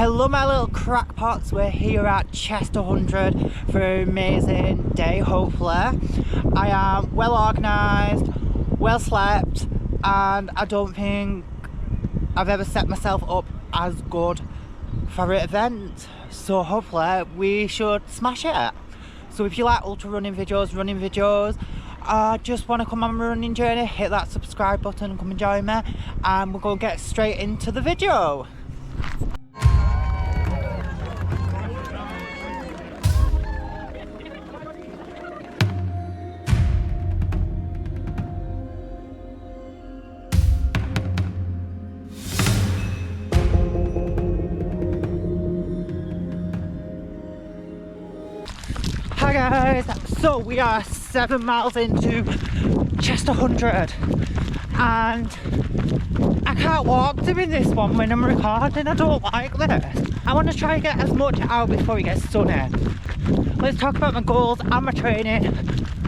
Hello my little crackpots, we're here at Chester 100 for an amazing day hopefully. I am well organised, well slept, and I don't think I've ever set myself up as good for an event. So hopefully we should smash it. So if you like ultra running videos, just want to come on a running journey, hit that subscribe button and come and join me, and we're going to get straight into the video. Hi guys, so we are 7 miles into Chester 100 and I can't walk doing this one when I'm recording. I don't like this. I want to try and get as much out before it gets sunny. Let's talk about my goals and my training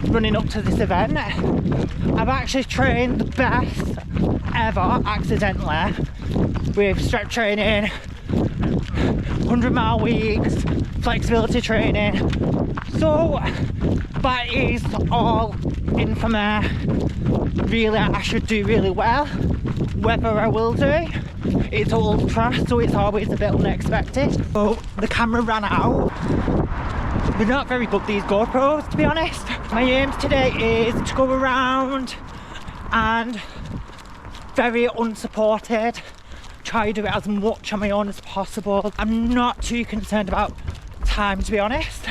running up to this event. I've actually trained the best ever accidentally with strength training, 100-mile weeks, flexibility training. So that is all in for me. Really, I should do really well. Whether I will do, it's ultra, so it's always a bit unexpected. So the camera ran out. They're not very good, these GoPros, to be honest. My aims today is to go around and very unsupported, try to do it as much on my own as possible. I'm not too concerned about time, to be honest.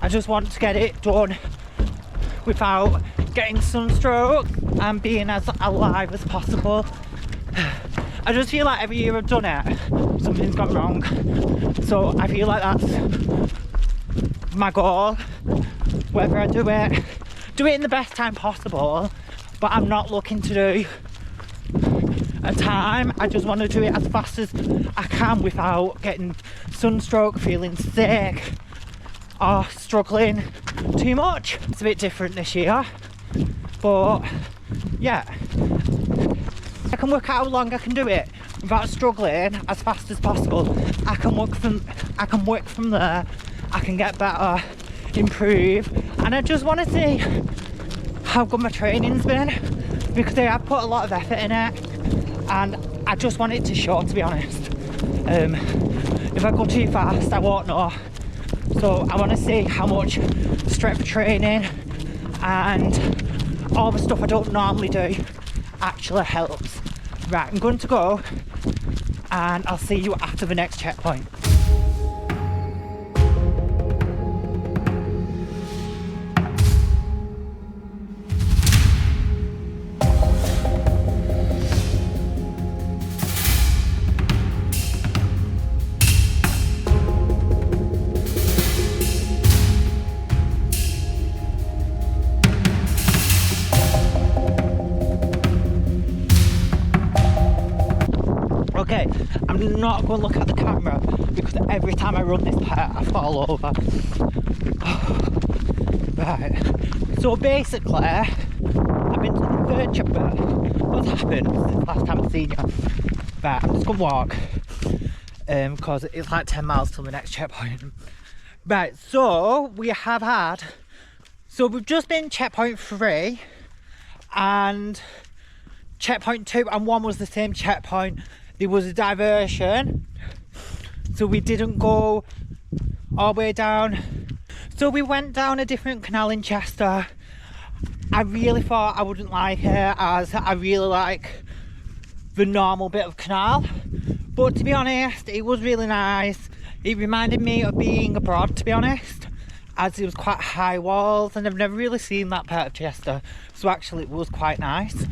I just want to get it done without getting sunstroke and being as alive as possible. I just feel like every year I've done it, something's gone wrong. So I feel like that's my goal. Whether I do it in the best time possible, but I'm not looking to do a time. I just want to do it as fast as I can without getting sunstroke, feeling sick, or struggling too much. It's a bit different this year, but yeah, I can work out how long I can do it without struggling as fast as possible. I can work from there. I can get better, improve, and I just want to see how good my training's been, because I have put a lot of effort in it and I just want it to show, to be honest. If I go too fast I won't know. So I want to see how much strength training and all the stuff I don't normally do actually helps. Right, I'm going to go and I'll see you after the next checkpoint. Okay, I'm not going to look at the camera because every time I run this part I fall over. Right, so basically I've been to the third chapter. What's happened since the last time I've seen you? Right, I'm just going to walk because it's like 10 miles till the next checkpoint. Right, so we've just been checkpoint 3 and checkpoint 2 and 1 was the same checkpoint. There was a diversion, so we didn't go all the way down. So we went down a different canal in Chester. I really thought I wouldn't like it, as I really like the normal bit of canal. But to be honest, it was really nice. It reminded me of being abroad, to be honest, as it was quite high walls and I've never really seen that part of Chester. So actually it was quite nice.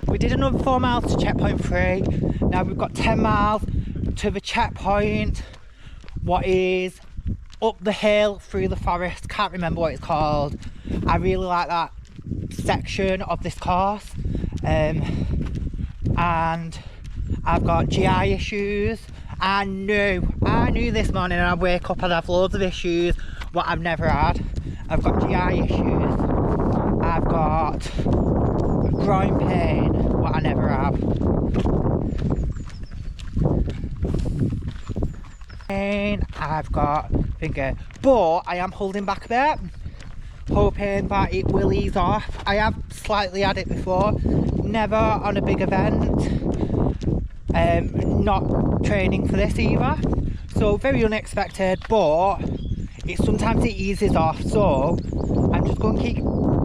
We did another 4 miles to checkpoint 3. Now we've got 10 miles to the checkpoint, what is up the hill through the forest. Can't remember what it's called. I really like that section of this course. And I've got GI issues. I knew this morning I'd wake up and have loads of issues, what I've never had. I've got GI issues. I've got groin pain, what I never have. And I've got finger, but I am holding back a bit, hoping that it will ease off. I have slightly had it before, never on a big event, not training for this either, so very unexpected, but sometimes it eases off, so I'm just going to keep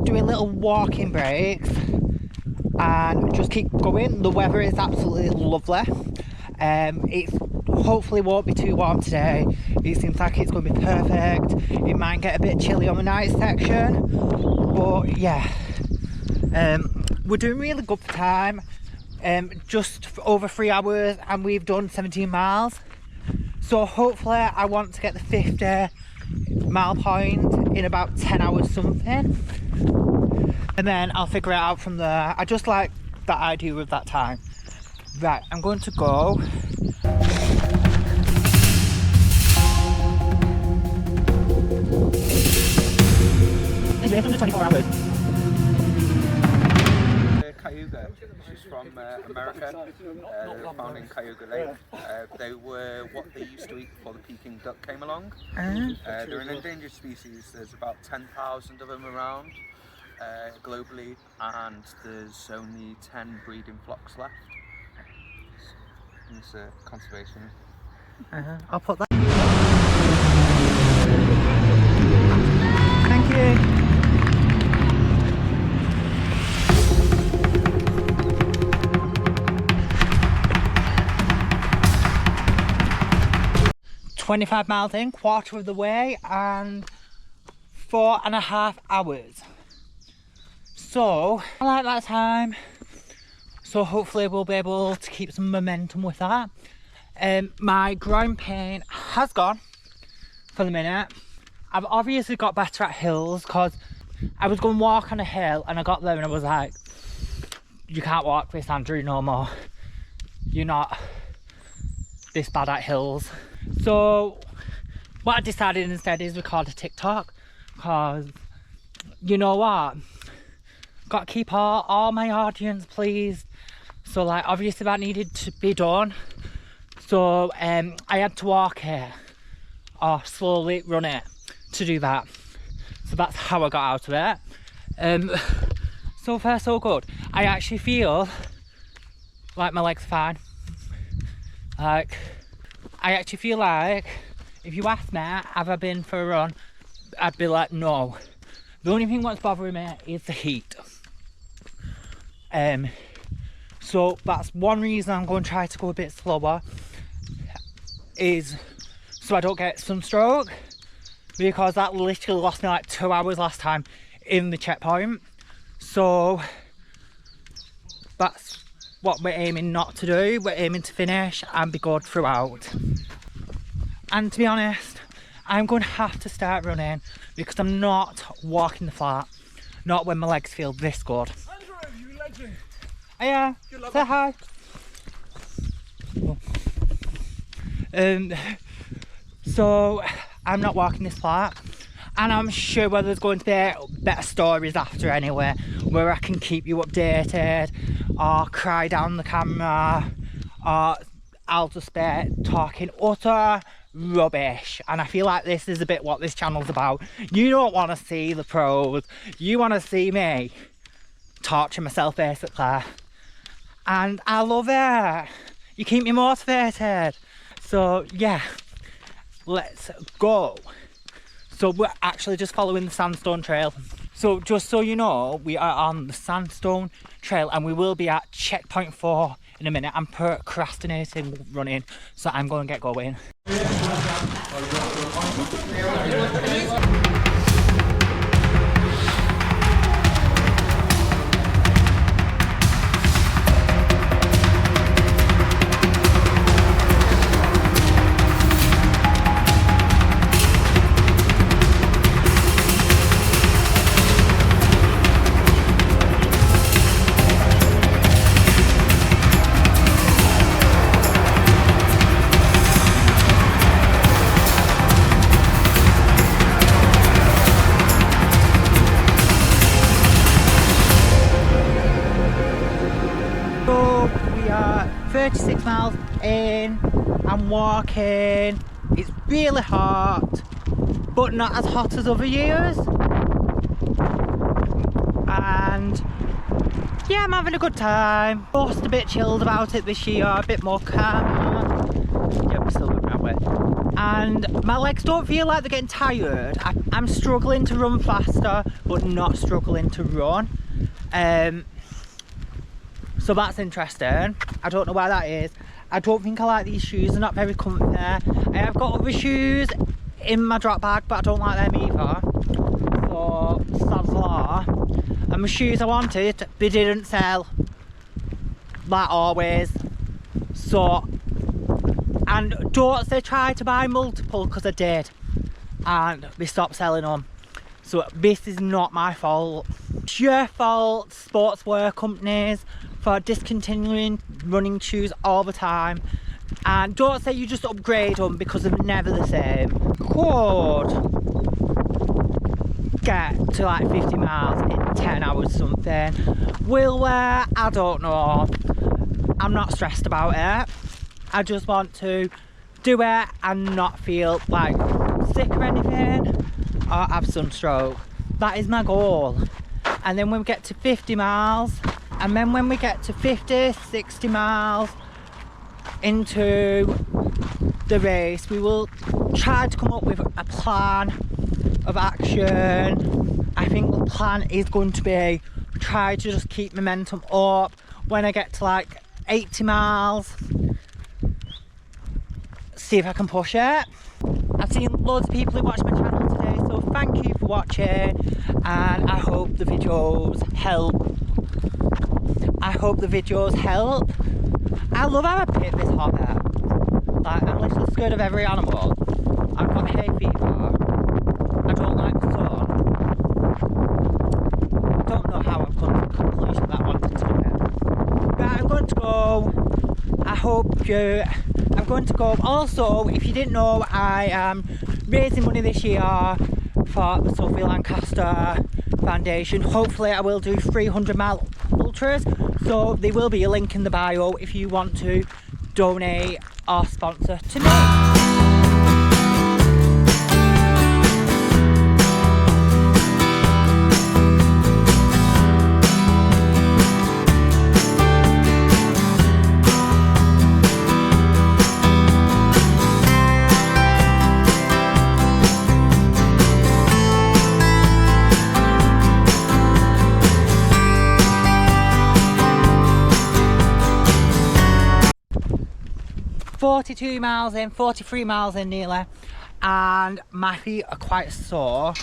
doing little walking breaks and just keep going. The weather is absolutely lovely. It hopefully won't be too warm today. It seems like it's going to be perfect. It might get a bit chilly on the night section, but yeah, we're doing really good for time. Just over 3 hours and we've done 17 miles, so hopefully I want to get the 50-mile point in about 10 hours something, and then I'll figure it out from there. I just like that idea of that time. Right, I'm going to go. It's been under 24 hours. Cayuga. She's from America. They were found in Cayuga Lake. They were what they used to eat before the Peking duck came along. They're an endangered species. There's about 10,000 of them around globally, and there's only 10 breeding flocks left. It's conservation. I'll put that. Thank you. 25 miles in, quarter of the way, and 4.5 hours. So I like that time. So hopefully we'll be able to keep some momentum with that. My groin pain has gone for the minute. I've obviously got better at hills, because I was going to walk on a hill and I got there and I was like, you can't walk this, Andrew, no more. You're not this bad at hills. So what I decided instead is record a TikTok, because you know what, got to keep all my audience pleased. So like obviously that needed to be done, so I had to walk here or slowly run it to do that. So that's how I got out of it. So far so good. I actually feel like my legs are fine. Like, I actually feel like if you ask me, have I been for a run, I'd be like, no. The only thing that's bothering me is the heat. So that's one reason I'm going to try to go a bit slower, is so I don't get sunstroke, because that literally lost me like 2 hours last time in the checkpoint. So that's what we're aiming not to do. We're aiming to finish and be good throughout. And to be honest, I'm going to have to start running, because I'm not walking the flat, not when my legs feel this good. Andrew, you legend. Yeah, say hi. So I'm not walking this flat, and I'm sure there's going to be better stories after anyway, where I can keep you updated, or cry down the camera, or I'll just be talking utter rubbish. And I feel like this is a bit what this channel's about. You don't want to see the pros, you want to see me torture myself basically, and I love it. You keep me motivated. So yeah, let's go. So we're actually just following the sandstone trail. So just so you know, we are on the sandstone trail and we will be at checkpoint 4 in a minute. I'm procrastinating running, so I'm going to get going. So we are 36 miles in. I'm walking It's really hot, but not as hot as other years. And yeah, I'm having a good time. Just a bit chilled about it this year, a bit more calm. Yeah, we're still going that way. And my legs don't feel like they're getting tired. I'm struggling to run faster, but not struggling to run. So that's interesting. I don't know why that is. I don't think I like these shoes. They're not very comfy. I have got other shoes in my drop bag, but I don't like them either. So, that's a lot. And the shoes I wanted, they didn't sell. Like always. So, and don't say try to buy multiple, because I did. And they stopped selling them. So this is not my fault. It's your fault, sportswear companies, for discontinuing running shoes all the time. And don't say you just upgrade them, because they're never the same. Could get to like 50 miles in 10 hours something. Will wear, I don't know. I'm not stressed about it. I just want to do it and not feel like sick or anything, or have sunstroke. That is my goal. And then when we get to 50 miles, and then when we get to 50, 60 miles into the race, we will try to come up with a plan of action. I think the plan is going to be try to just keep momentum up. When I get to like 80 miles, see if I can push it. I've seen loads of people who watch my channel today, so thank you for watching, and I hope the videos help. I hope the videos help. I love how I pick this hobby. Like, I'm literally scared of every animal. I've got hay fever. I don't like the sun. I don't know how I've come to the conclusion that I wanted to do it. But I'm going to go. I hope you... I'm going to go. Also, if you didn't know, I am raising money this year for the Sophie Lancaster Foundation. Hopefully I will do 300 mile ultras, so there will be a link in the bio if you want to donate or sponsor to me. 42 miles in, 43 miles in nearly, and my feet are quite sore.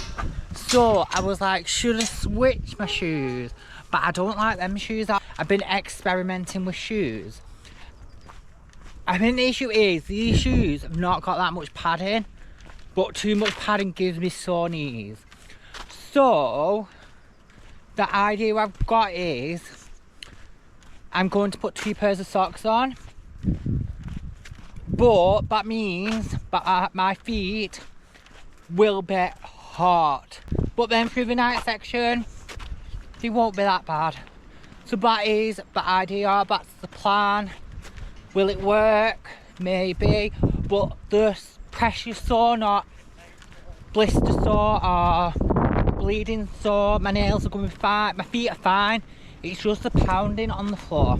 So I was like, should I switch my shoes? But I don't like them shoes. I've been experimenting with shoes. I think the issue is these shoes have not got that much padding, but too much padding gives me sore knees. So the idea I've got is I'm going to put 2 pairs of socks on. But that means that my feet will be hot. But then through the night section, they won't be that bad. So that is the idea, that's the plan. Will it work? Maybe. But the pressure sore, not blister sore or bleeding sore. My nails are going to be fine. My feet are fine. It's just the pounding on the floor.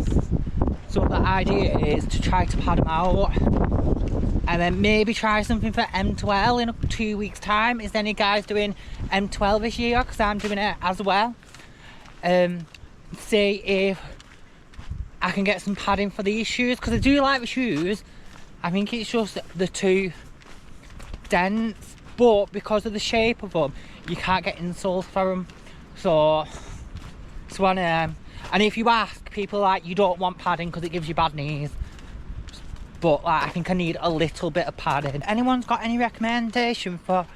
So the idea is to try to pad them out, and then maybe try something for M12 in 2 weeks time. Is any guys doing M12 this year? Because I'm doing it as well. See if I can get some padding for these shoes, because I do like the shoes. I think it's just the too dense, but because of the shape of them, you can't get insoles for them. So it's one of them. And if you ask people, like, you don't want padding because it gives you bad knees, but like, I think I need a little bit of padding. Anyone's got any recommendation for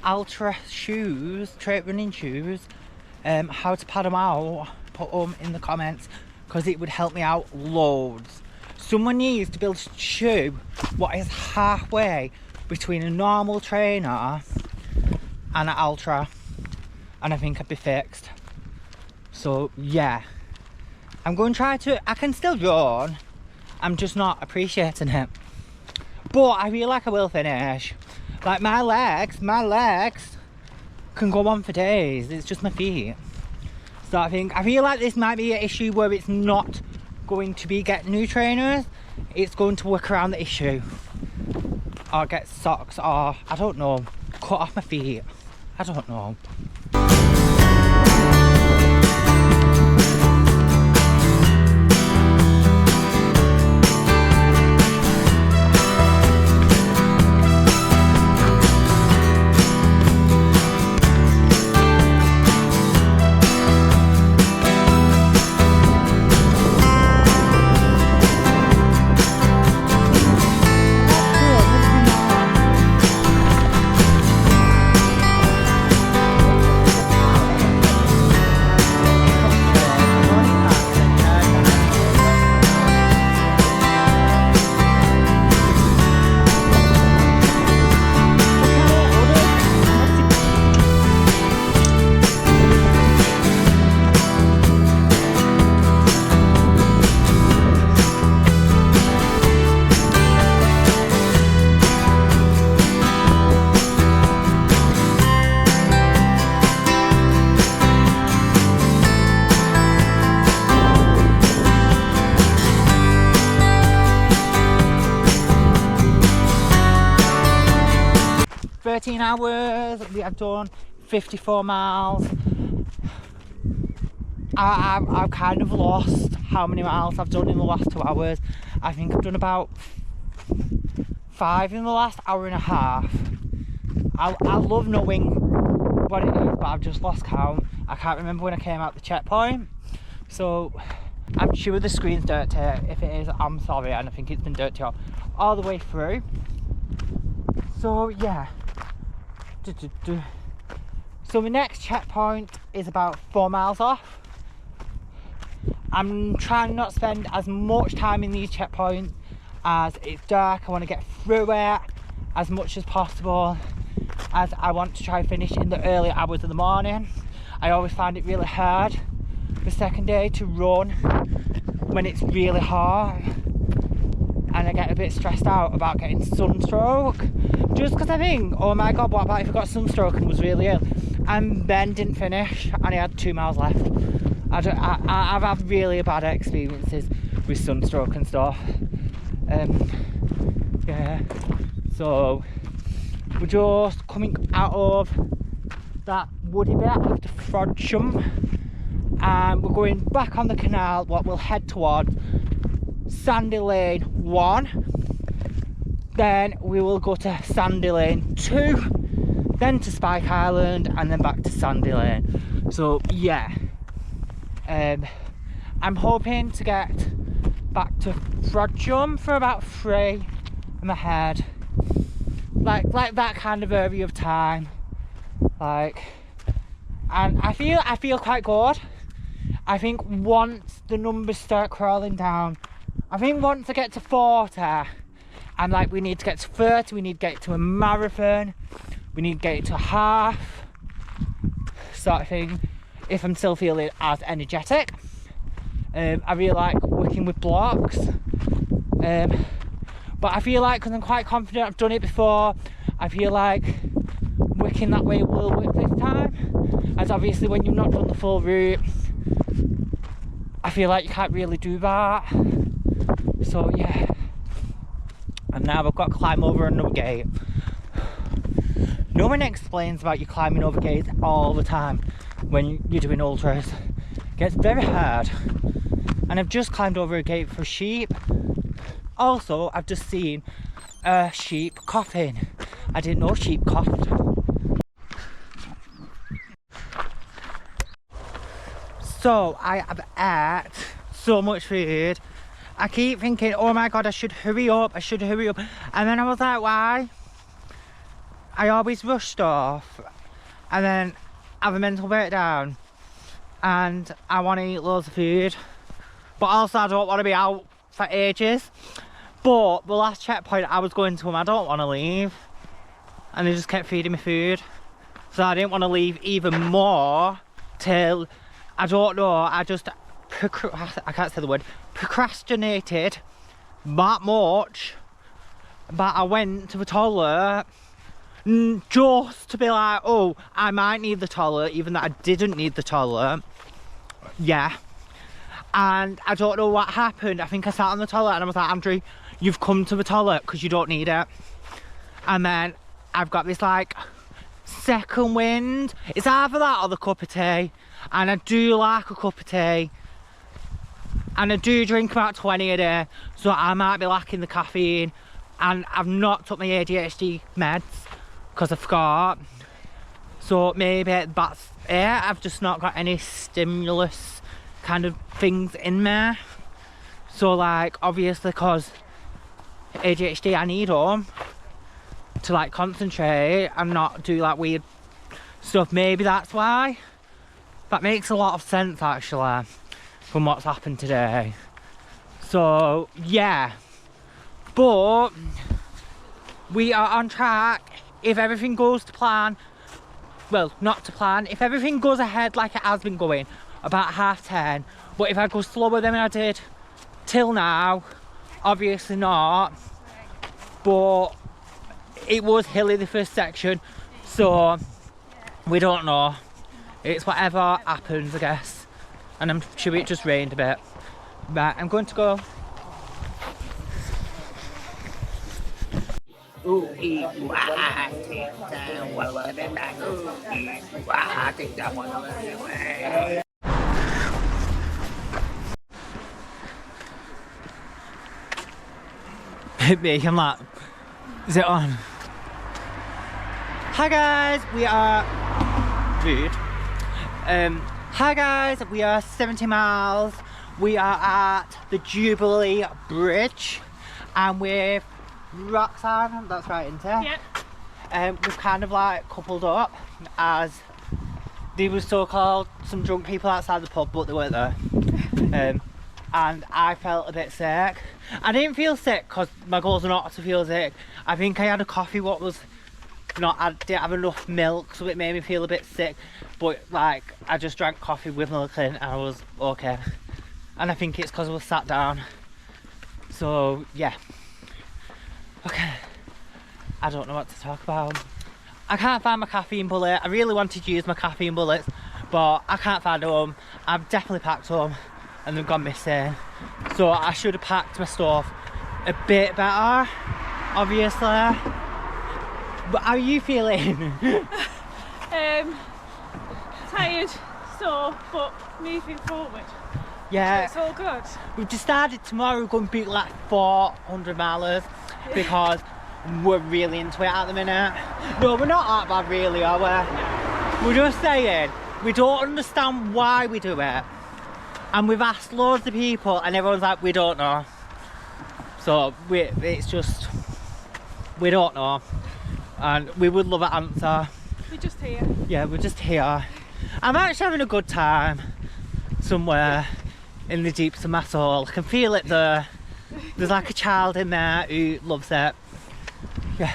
ultra shoes, straight running shoes, how to pad them out, put them in the comments, because it would help me out loads. Someone needs to build a shoe what is halfway between a normal trainer and an ultra, and I think I'd be fixed. So yeah, I'm going to try to, I can still run, I'm just not appreciating it. but I feel like I will finish. Like my legs can go on for days. It's just my feet. So I feel like this might be an issue where it's not going to be get new trainers. It's going to work around the issue, or get socks, or I don't know, cut off my feet. I don't know. 13 hours, we have done 54 miles. I've kind of lost how many miles I've done in the last 2 hours. I think I've done about 5 in the last hour and a half. I love knowing what it is, but I've just lost count. I can't remember when I came out the checkpoint, so I'm sure the screen's dirty. If it is, I'm sorry, and I think it's been dirty all the way through. So yeah. So the next checkpoint is about 4 miles off. I'm trying not to spend as much time in these checkpoints as it's dark. I want to get through it as much as possible, as I want to try and finish in the early hours of the morning. I always find it really hard the second day to run when it's really hot, and I get a bit stressed out about getting sunstroke, just because I think, oh my god, what about if I got sunstroke and was really ill? And then didn't finish and I had 2 miles left. I've had really bad experiences with sunstroke and stuff. Yeah, so we're just coming out of that woody bit after Frodsham, and we're going back on the canal. What we'll head towards Sandy Lane 1, then we will go to Sandy Lane 2, then to Spike Island, and then back to Sandy Lane. So yeah, I'm hoping to get back to Frodsham for about 3 in my head, like that kind of area of time, like, and I feel quite good. I think once the numbers start crawling down, I think once I get to 40, I'm like, we need to get to 30, we need to get to a marathon, we need to get it to a half, sort of thing, if I'm still feeling as energetic. I really like working with blocks, but I feel like, because I'm quite confident, I've done it before, I feel like working that way will work this time, as obviously when you've not done the full route, I feel like you can't really do that. So yeah, and now I've got to climb over another gate. No one explains about you climbing over gates all the time when you're doing ultras. It gets very hard. And I've just climbed over a gate for sheep. Also, I've just seen a sheep coughing. I didn't know sheep coughed. So I have ate so much food. I keep thinking, oh my god, I should hurry up, and then I was like, why? I always rush stuff and then have a mental breakdown, and I want to eat loads of food, but also I don't want to be out for ages. But the last checkpoint I was going to them, I don't want to leave, and they just kept feeding me food, so I didn't want to leave even more till, I don't know, I can't say the word, procrastinated that much but I went to the toilet just to be like, oh, I might need the toilet, even though I didn't need the toilet. Yeah. And I don't know what happened. I think I sat on the toilet and I was like, Andrew, you've come to the toilet because you don't need it. And then I've got this like second wind. It's either that or the cup of tea. And I do like a cup of tea. And I do drink about 20 a day. So I might be lacking the caffeine. And I've not took my ADHD meds because I forgot. So maybe that's it. I've just not got any stimulus kind of things in me. So like obviously because ADHD I need them to like concentrate and not do like weird stuff. Maybe that's why. That makes a lot of sense actually from what's happened today. So yeah, but we are on track. If everything goes to plan, well, not to plan, if everything goes ahead like it has been going, about 10:30, but if I go slower than I did till now, obviously not. But it was hilly the first section, so we don't know. It's whatever happens, I guess. And I'm sure it just rained a bit. But I'm going to go. Me, I'm like, is it on? Hi guys, we are rude. Hi guys, we are 70 miles. We are at the Jubilee Bridge and with Roxanne, that's right, isn't it? Yeah. We've kind of like coupled up as there was so-called some drunk people outside the pub, but they weren't there. And I felt a bit sick. I didn't feel sick because my goals are not to feel sick. I think I had a coffee what was not, I didn't have enough milk, so it made me feel a bit sick. But like, I just drank coffee with milk in and I was okay. And I think it's because I was sat down. So yeah. Okay. I don't know what to talk about. I can't find my caffeine bullet. I really wanted to use my caffeine bullets, but I can't find them. I've definitely packed them and they've gone missing. So I should have packed my stuff a bit better, obviously. But how are you feeling? Tired, sore, but moving forward. Yeah. So it's all good. We've decided tomorrow we're going to beat like 400 milers because we're really into it at the minute. No, we're not that bad really, are we? We're just saying, we don't understand why we do it. And we've asked loads of people and everyone's like, we don't know. So it's just, we don't know. And we would love an answer. We're just here. Yeah, we're just here. I'm actually having a good time somewhere in the deeps of my soul. I can feel it there. There's like a child in there who loves it. Yeah.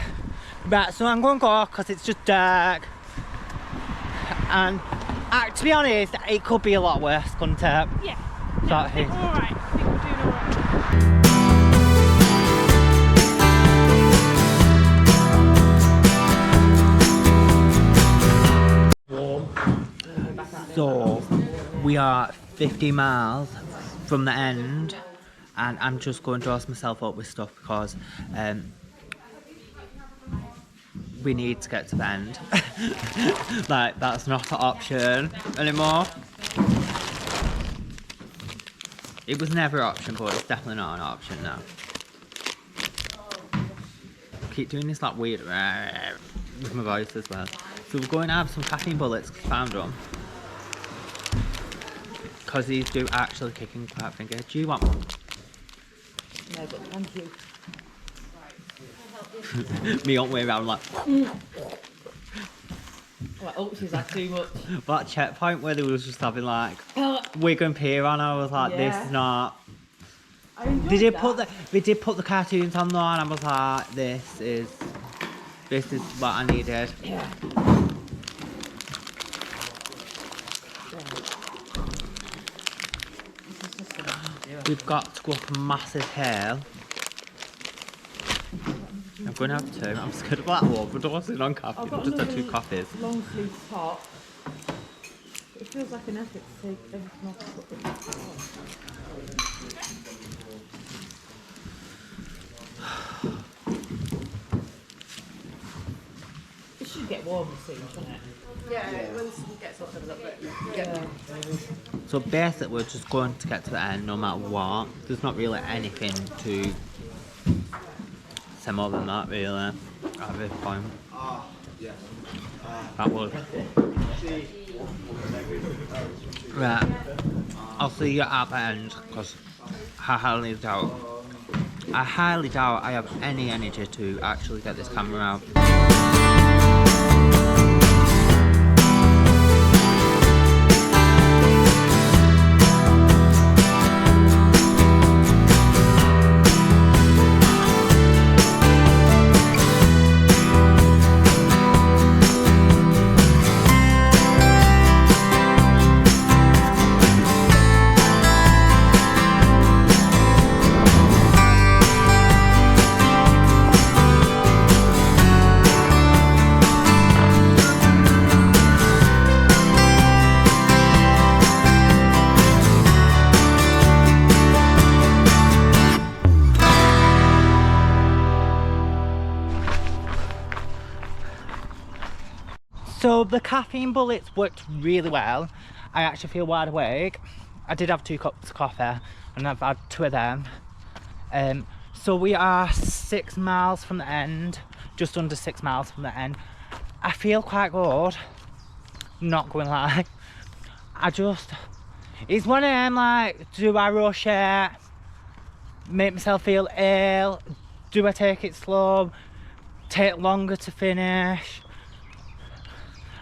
Right, so I'm going to go because it's just dark. And to be honest, it could be a lot worse, couldn't it? Yeah. I think we're alright. I think we're doing alright. So we are 50 miles from the end and I'm just going to dress myself up with stuff because we need to get to the end. Like, that's not an option anymore. It was never an option, but it's definitely not an option now. I keep doing this like weird with my voice as well. So we're going to have some caffeine bullets, found them. Because these do actually kick in quite finger. Do you want one? No, but thank you. Me on way around like. Oh, she's had too much. That checkpoint where they was just having like wig and peer on, I was like, Yeah. this is not. They did put the cartoons on though, and I was like, this is what I needed. Yeah. We've got to go up a massive hill. I'm going to have 2. I'm scared of that overdosing on coffee. I've just had 2 coffees. Long sleeve top. It feels like an effort to take everything off. It should get warmer soon, shouldn't it? Yeah, once it gets up a little bit. Yeah. So basically we're just going to get to the end no matter what. There's not really anything to say more than that really at this point. That was right. I'll see you at the end because I highly doubt I have any energy to actually get this camera out. So the caffeine bullets worked really well. I actually feel wide awake. I did have 2 cups of coffee and I've had 2 of them. So we are 6 miles from the end, just under 6 miles from the end. I feel quite good, not going to lie. It's one of them like, do I rush it? Make myself feel ill? Do I take it slow? Take longer to finish?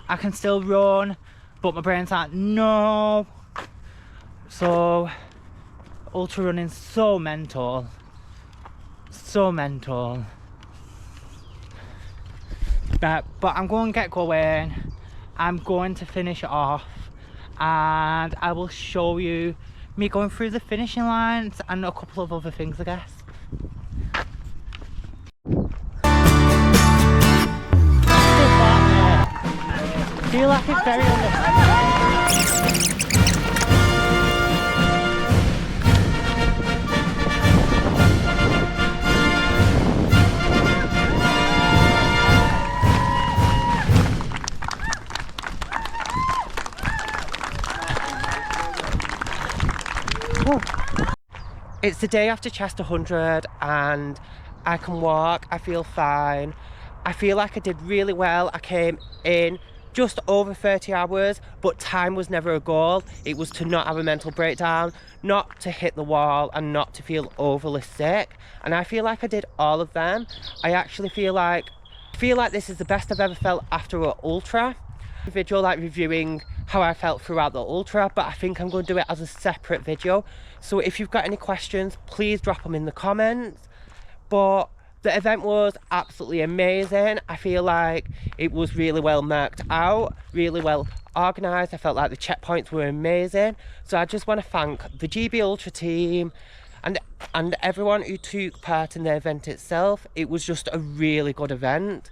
I can still run, but my brain's like, no. So, ultra running's so mental. So mental. But I'm going to get going. I'm going to finish it off. And I will show you me going through the finishing lines and a couple of other things, I guess. I feel like it's very It's the day after Chester 100 and I can walk, I feel fine. I feel like I did really well. I came in just over 30 hours, but time was never a goal. It was to not have a mental breakdown, not to hit the wall and not to feel overly sick. And I feel like I did all of them. I actually feel like this is the best I've ever felt after an ultra. Video like reviewing how I felt throughout the ultra, but I think I'm going to do it as a separate video. So if you've got any questions, please drop them in the comments. But the event was absolutely amazing. I feel like it was really well marked out, really well organised. I felt like the checkpoints were amazing. So I just want to thank the GB Ultra team and everyone who took part in the event itself. It was just a really good event.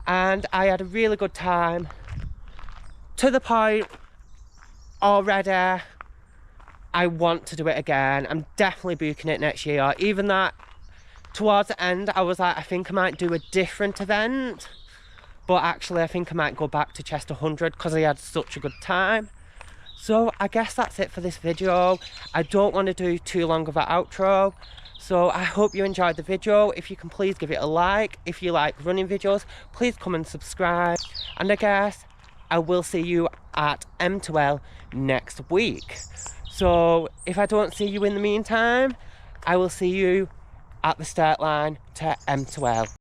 And I had a really good time. To the point, already, I want to do it again. I'm definitely booking it next year. Even that, towards the end, I was like, I think I might do a different event. But actually, I think I might go back to Chester 100 because I had such a good time. So I guess that's it for this video. I don't want to do too long of an outro. So I hope you enjoyed the video. If you can, please give it a like. If you like running videos, please come and subscribe. And I guess I will see you at M2L next week. So if I don't see you in the meantime, I will see you at the start line to M2L.